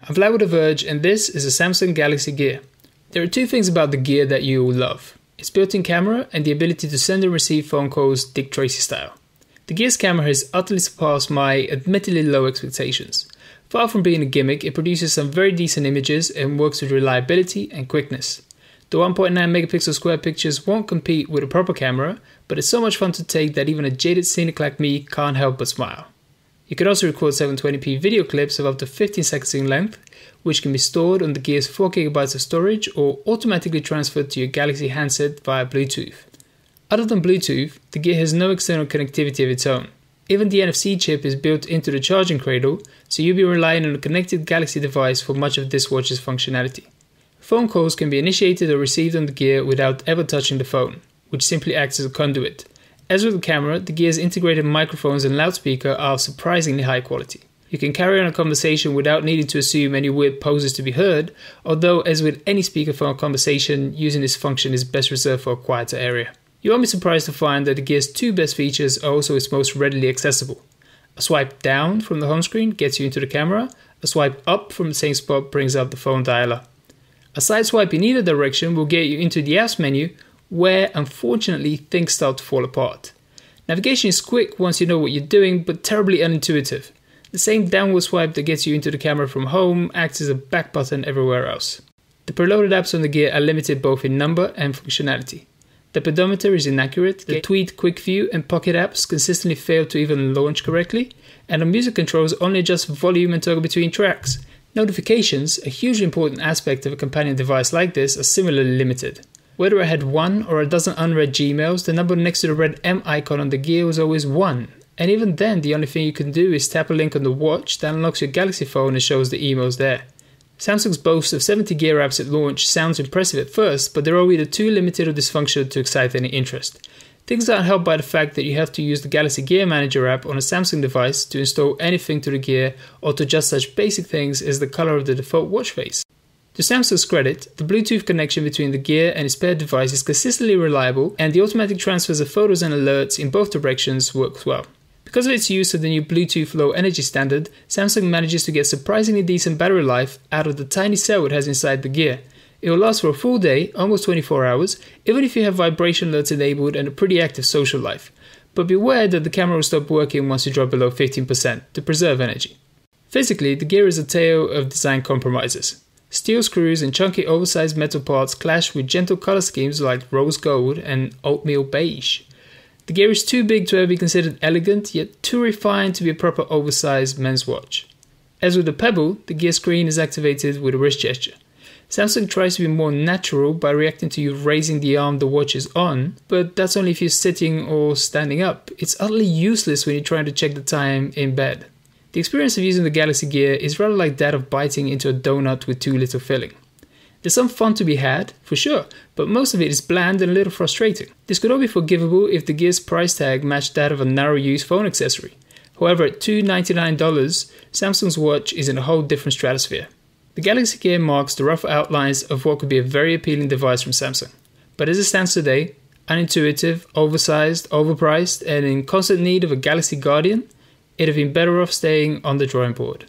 I'm Vlad with the Verge, and this is a Samsung Galaxy Gear. There are two things about the Gear that you will love. Its built-in camera and the ability to send and receive phone calls Dick Tracy style. The Gear's camera has utterly surpassed my admittedly low expectations. Far from being a gimmick, it produces some very decent images and works with reliability and quickness. The 1.9 megapixel square pictures won't compete with a proper camera, but it's so much fun to take that even a jaded cynic like me can't help but smile. You can also record 720p video clips of up to 15 seconds in length, which can be stored on the Gear's 4GB of storage or automatically transferred to your Galaxy handset via Bluetooth. Other than Bluetooth, the Gear has no external connectivity of its own. Even the NFC chip is built into the charging cradle, so you'll be relying on a connected Galaxy device for much of this watch's functionality. Phone calls can be initiated or received on the Gear without ever touching the phone, which simply acts as a conduit. As with the camera, the Gear's integrated microphones and loudspeaker are of surprisingly high quality. You can carry on a conversation without needing to assume any weird poses to be heard, although as with any speakerphone conversation, using this function is best reserved for a quieter area. You won't be surprised to find that the Gear's two best features are also its most readily accessible. A swipe down from the home screen gets you into the camera, a swipe up from the same spot brings up the phone dialer. A side swipe in either direction will get you into the apps menu, where unfortunately things start to fall apart. Navigation is quick once you know what you're doing, but terribly unintuitive. The same downward swipe that gets you into the camera from home acts as a back button everywhere else. The preloaded apps on the Gear are limited both in number and functionality. The pedometer is inaccurate, the Tweet Quick View and Pocket apps consistently fail to even launch correctly, and the music controls only adjust volume and toggle between tracks. Notifications, a hugely important aspect of a companion device like this, are similarly limited. Whether I had one or a dozen unread Gmails, the number next to the red M icon on the Gear was always 1. And even then, the only thing you can do is tap a link on the watch that unlocks your Galaxy phone and shows the emails there. Samsung's boast of 70 Gear apps at launch sounds impressive at first, but they're all either too limited or dysfunctional to excite any interest. Things aren't helped by the fact that you have to use the Galaxy Gear Manager app on a Samsung device to install anything to the Gear or to adjust such basic things as the color of the default watch face. To Samsung's credit, the Bluetooth connection between the Gear and its paired device is consistently reliable, and the automatic transfers of photos and alerts in both directions works well. Because of its use of the new Bluetooth Low Energy standard, Samsung manages to get surprisingly decent battery life out of the tiny cell it has inside the Gear. It will last for a full day, almost 24 hours, even if you have vibration alerts enabled and a pretty active social life. But beware that the camera will stop working once you drop below 15% to preserve energy. Physically, the Gear is a tale of design compromises. Steel screws and chunky oversized metal parts clash with gentle color schemes like rose gold and oatmeal beige. The Gear is too big to ever be considered elegant, yet too refined to be a proper oversized men's watch. As with the Pebble, the Gear screen is activated with a wrist gesture. Samsung tries to be more natural by reacting to you raising the arm the watch is on, but that's only if you're sitting or standing up. It's utterly useless when you're trying to check the time in bed. The experience of using the Galaxy Gear is rather like that of biting into a donut with too little filling. There's some fun to be had, for sure, but most of it is bland and a little frustrating. This could all be forgivable if the Gear's price tag matched that of a narrow-use phone accessory. However, at $299, Samsung's watch is in a whole different stratosphere. The Galaxy Gear marks the rough outlines of what could be a very appealing device from Samsung. But as it stands today, unintuitive, oversized, overpriced, and in constant need of a Galaxy Guardian, it'd have been better off staying on the drawing board.